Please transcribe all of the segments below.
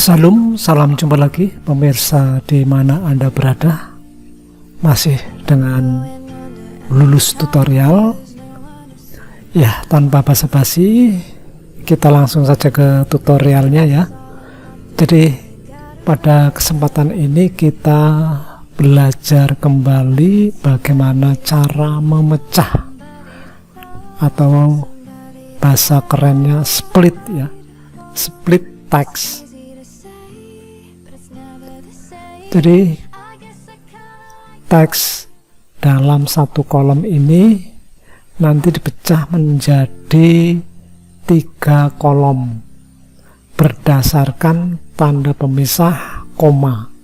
Salam, salam jumpa lagi pemirsa di mana Anda berada. Masih dengan Lulus Tutorial. Ya, tanpa basa-basi, kita langsung saja ke tutorialnya ya. Jadi pada kesempatan ini kita belajar kembali bagaimana cara memecah atau bahasa kerennya split ya, split text. Jadi teks dalam satu kolom ini nanti dipecah menjadi 3 kolom berdasarkan tanda pemisah koma.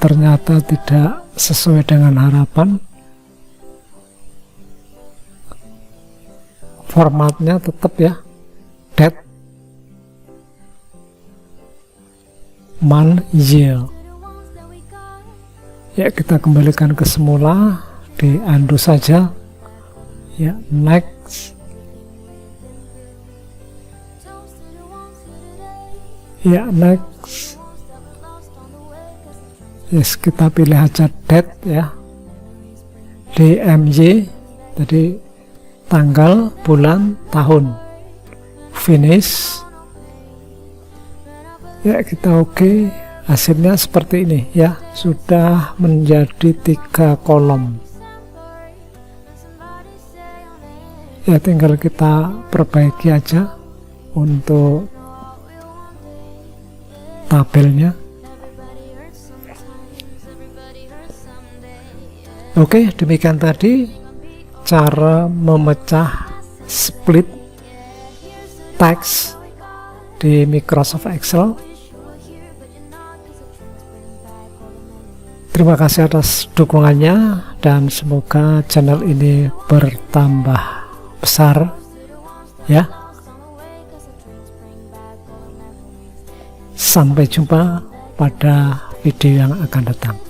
Ternyata tidak sesuai dengan harapan. Formatnya tetap ya, date, month, year. Ya, kita kembalikan ke semula, di undo saja. Ya, next. Ya, next. Yes, kita pilih aja date ya, DMY, jadi tanggal, bulan, tahun. Finish. Ya, kita oke. Hasilnya seperti ini ya, sudah menjadi 3 kolom. Ya, tinggal kita perbaiki aja untuk tabelnya. Oke, demikian tadi cara memecah split text di Microsoft Excel. Terima kasih atas dukungannya dan semoga channel ini bertambah besar ya. Sampai jumpa pada video yang akan datang.